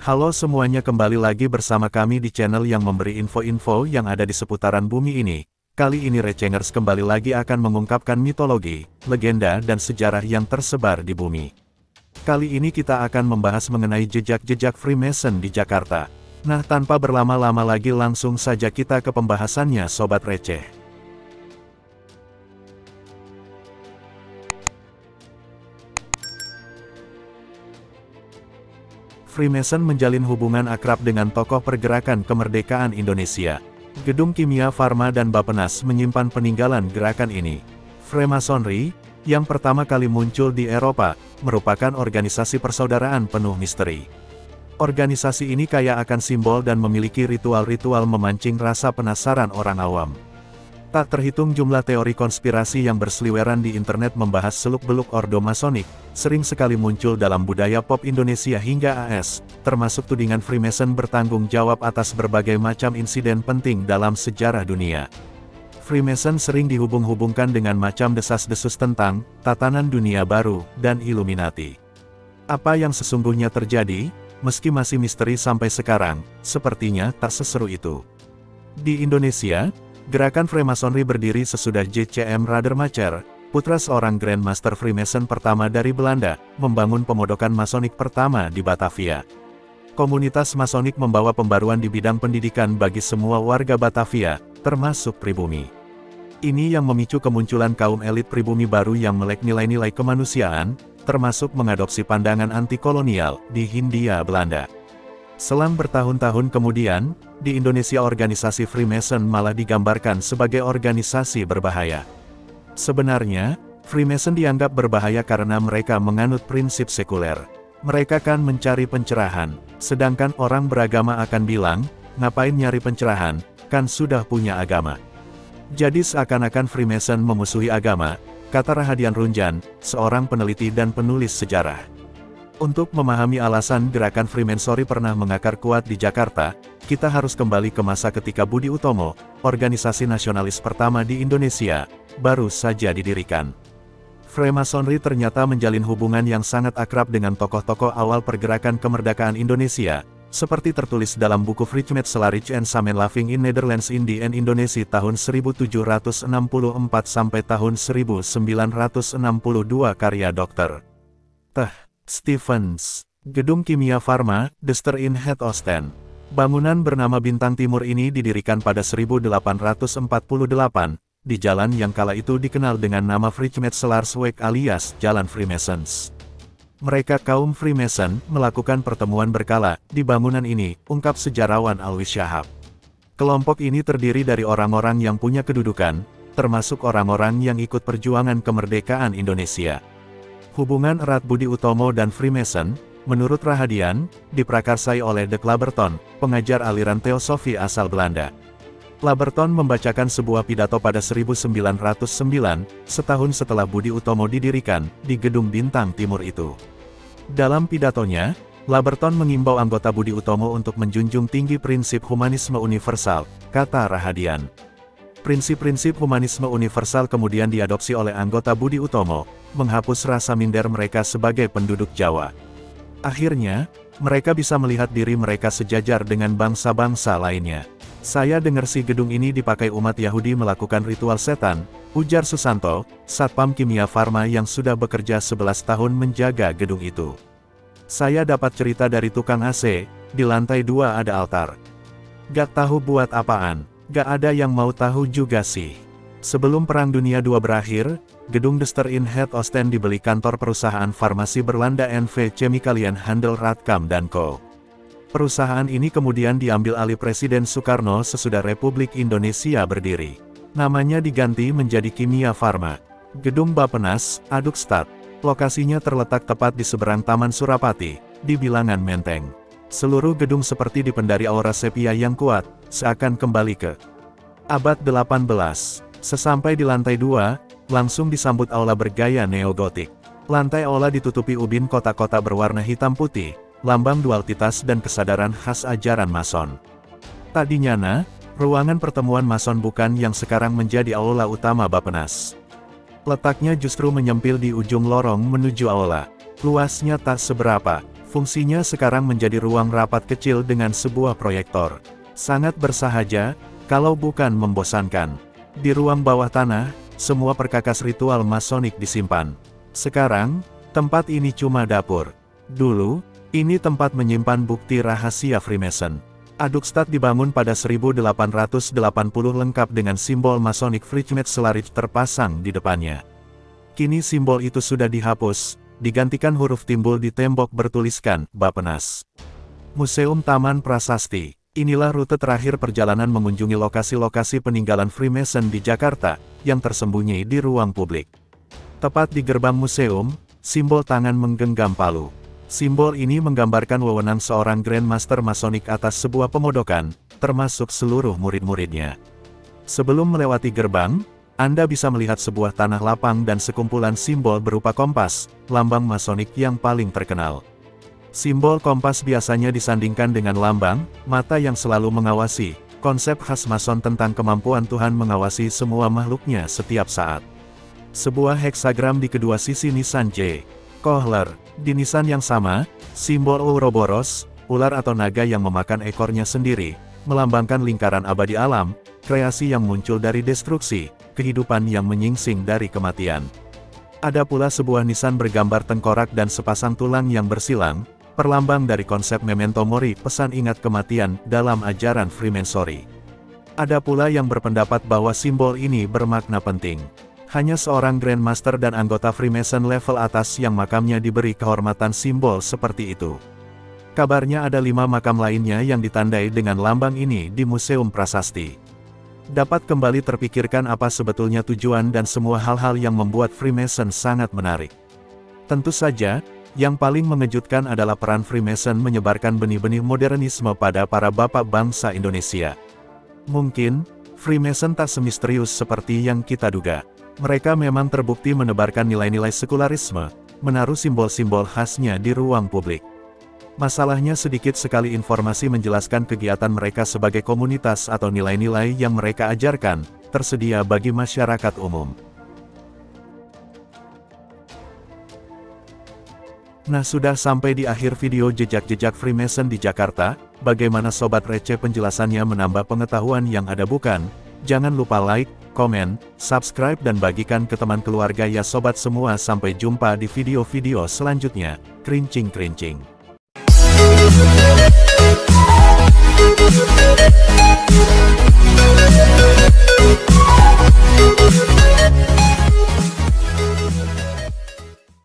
Halo semuanya, kembali lagi bersama kami di channel yang memberi info-info yang ada di seputaran bumi ini. Kali ini Recengers kembali lagi akan mengungkapkan mitologi, legenda dan sejarah yang tersebar di bumi. Kali ini kita akan membahas mengenai jejak-jejak Freemason di Jakarta. Nah, tanpa berlama-lama lagi langsung saja kita ke pembahasannya Sobat Receh. Freemason menjalin hubungan akrab dengan tokoh pergerakan kemerdekaan Indonesia. Gedung Kimia Farma dan Bappenas menyimpan peninggalan gerakan ini. Freemasonry, yang pertama kali muncul di Eropa, merupakan organisasi persaudaraan penuh misteri. Organisasi ini kaya akan simbol dan memiliki ritual-ritual memancing rasa penasaran orang awam. Tak terhitung jumlah teori konspirasi yang berseliweran di internet membahas seluk-beluk Ordo Masonik, sering sekali muncul dalam budaya pop Indonesia hingga AS, termasuk tudingan Freemason bertanggung jawab atas berbagai macam insiden penting dalam sejarah dunia. Freemason sering dihubung-hubungkan dengan macam desas-desus tentang tatanan dunia baru dan Illuminati. Apa yang sesungguhnya terjadi, meski masih misteri sampai sekarang, sepertinya tak seseru itu. Di Indonesia, gerakan Freemasonry berdiri sesudah J.C.M. Radermacher, putra seorang Grandmaster Freemason pertama dari Belanda, membangun pemodokan Masonik pertama di Batavia. Komunitas Masonik membawa pembaruan di bidang pendidikan bagi semua warga Batavia, termasuk pribumi. Ini yang memicu kemunculan kaum elit pribumi baru yang melek nilai-nilai kemanusiaan, termasuk mengadopsi pandangan anti-kolonial di Hindia Belanda. Selang bertahun-tahun kemudian, di Indonesia organisasi Freemason malah digambarkan sebagai organisasi berbahaya. Sebenarnya, Freemason dianggap berbahaya karena mereka menganut prinsip sekuler. Mereka kan mencari pencerahan, sedangkan orang beragama akan bilang, ngapain nyari pencerahan, kan sudah punya agama. Jadi seakan-akan Freemason memusuhi agama, kata Rahadian Runjan, seorang peneliti dan penulis sejarah. Untuk memahami alasan gerakan Freemasonry pernah mengakar kuat di Jakarta, kita harus kembali ke masa ketika Budi Utomo, organisasi nasionalis pertama di Indonesia, baru saja didirikan. Freemasonry ternyata menjalin hubungan yang sangat akrab dengan tokoh-tokoh awal pergerakan kemerdekaan Indonesia, seperti tertulis dalam buku Vrijmetselarij en Samenleving in Nederlands Indië en Indonesië tahun 1764 sampai tahun 1962 karya Dr. Stevens. Gedung Kimia Farma, Dester in Het Oosten. Bangunan bernama Bintang Timur ini didirikan pada 1848, di jalan yang kala itu dikenal dengan nama Vrijmetselarsweg alias Jalan Freemasons. Mereka kaum Freemason melakukan pertemuan berkala di bangunan ini, ungkap sejarawan Alwi Shahab. Kelompok ini terdiri dari orang-orang yang punya kedudukan, termasuk orang-orang yang ikut perjuangan kemerdekaan Indonesia. Hubungan erat Budi Utomo dan Freemason, menurut Rahadian, diprakarsai oleh De Claberton, pengajar aliran teosofi asal Belanda. Claberton membacakan sebuah pidato pada 1909, setahun setelah Budi Utomo didirikan, di Gedung Bintang Timur itu. Dalam pidatonya, Claberton mengimbau anggota Budi Utomo untuk menjunjung tinggi prinsip humanisme universal, kata Rahadian. Prinsip-prinsip humanisme universal kemudian diadopsi oleh anggota Budi Utomo, menghapus rasa minder mereka sebagai penduduk Jawa. Akhirnya, mereka bisa melihat diri mereka sejajar dengan bangsa-bangsa lainnya. Saya dengar si gedung ini dipakai umat Yahudi melakukan ritual setan, ujar Susanto, Satpam Kimia Farma yang sudah bekerja 11 tahun menjaga gedung itu. Saya dapat cerita dari tukang AC, di lantai 2 ada altar. Gak tahu buat apaan. Gak ada yang mau tahu juga sih. Sebelum Perang Dunia II berakhir, gedung Dester in Het Oosten dibeli kantor perusahaan farmasi Berlanda NV Chemicaliën Handel Radcam & Co. Perusahaan ini kemudian diambil alih Presiden Soekarno sesudah Republik Indonesia berdiri. Namanya diganti menjadi Kimia Farma. Gedung Bappenas, Adukstad. Lokasinya terletak tepat di seberang Taman Surapati, di Bilangan Menteng. Seluruh gedung seperti dipendari aura sepia yang kuat, seakan kembali ke abad 18. Sesampai di lantai 2, langsung disambut aula bergaya neogotik. Lantai aula ditutupi ubin kotak-kotak berwarna hitam putih, lambang dualitas dan kesadaran khas ajaran Mason. Tak dinyana, ruangan pertemuan Mason bukan yang sekarang menjadi aula utama Bappenas. Letaknya justru menyempil di ujung lorong menuju aula. Luasnya tak seberapa, Fungsinya sekarang menjadi ruang rapat kecil dengan sebuah proyektor. Sangat bersahaja, kalau bukan membosankan. Di ruang bawah tanah, semua perkakas ritual masonik disimpan. Sekarang, tempat ini cuma dapur. Dulu, ini tempat menyimpan bukti rahasia Freemason. Adukstad dibangun pada 1880 lengkap dengan simbol Masonic Freimaurer Slarich terpasang di depannya. Kini simbol itu sudah dihapus, digantikan huruf timbul di tembok bertuliskan, Bapenas. Museum Taman Prasasti. Inilah rute terakhir perjalanan mengunjungi lokasi-lokasi peninggalan Freemason di Jakarta, yang tersembunyi di ruang publik. Tepat di gerbang museum, simbol tangan menggenggam palu. Simbol ini menggambarkan wewenang seorang Grandmaster Masonik atas sebuah pemodokan, termasuk seluruh murid-muridnya. Sebelum melewati gerbang, Anda bisa melihat sebuah tanah lapang dan sekumpulan simbol berupa kompas, lambang masonik yang paling terkenal. Simbol kompas biasanya disandingkan dengan lambang mata yang selalu mengawasi, konsep khas Mason tentang kemampuan Tuhan mengawasi semua makhluknya setiap saat. Sebuah heksagram di kedua sisi nisan J. Kohler. Di nisan yang sama, simbol Ouroboros, ular atau naga yang memakan ekornya sendiri, melambangkan lingkaran abadi alam, kreasi yang muncul dari destruksi, kehidupan yang menyingsing dari kematian. Ada pula sebuah nisan bergambar tengkorak dan sepasang tulang yang bersilang, perlambang dari konsep memento mori, pesan ingat kematian, dalam ajaran Freemasonry. Ada pula yang berpendapat bahwa simbol ini bermakna penting. Hanya seorang Grandmaster dan anggota Freemason level atas yang makamnya diberi kehormatan simbol seperti itu. Kabarnya ada 5 makam lainnya yang ditandai dengan lambang ini di Museum Prasasti. Dapat kembali terpikirkan apa sebetulnya tujuan dan semua hal-hal yang membuat Freemason sangat menarik. Tentu saja, yang paling mengejutkan adalah peran Freemason menyebarkan benih-benih modernisme pada para bapak bangsa Indonesia. Mungkin, Freemason tak semisterius seperti yang kita duga. Mereka memang terbukti menebarkan nilai-nilai sekularisme, menaruh simbol-simbol khasnya di ruang publik. Masalahnya sedikit sekali informasi menjelaskan kegiatan mereka sebagai komunitas atau nilai-nilai yang mereka ajarkan, tersedia bagi masyarakat umum. Nah, sudah sampai di akhir video jejak-jejak Freemason di Jakarta. Bagaimana Sobat Receh penjelasannya menambah pengetahuan yang ada bukan? Jangan lupa like, komen, subscribe dan bagikan ke teman keluarga ya sobat semua. Sampai jumpa di video-video selanjutnya. Krincing-krincing.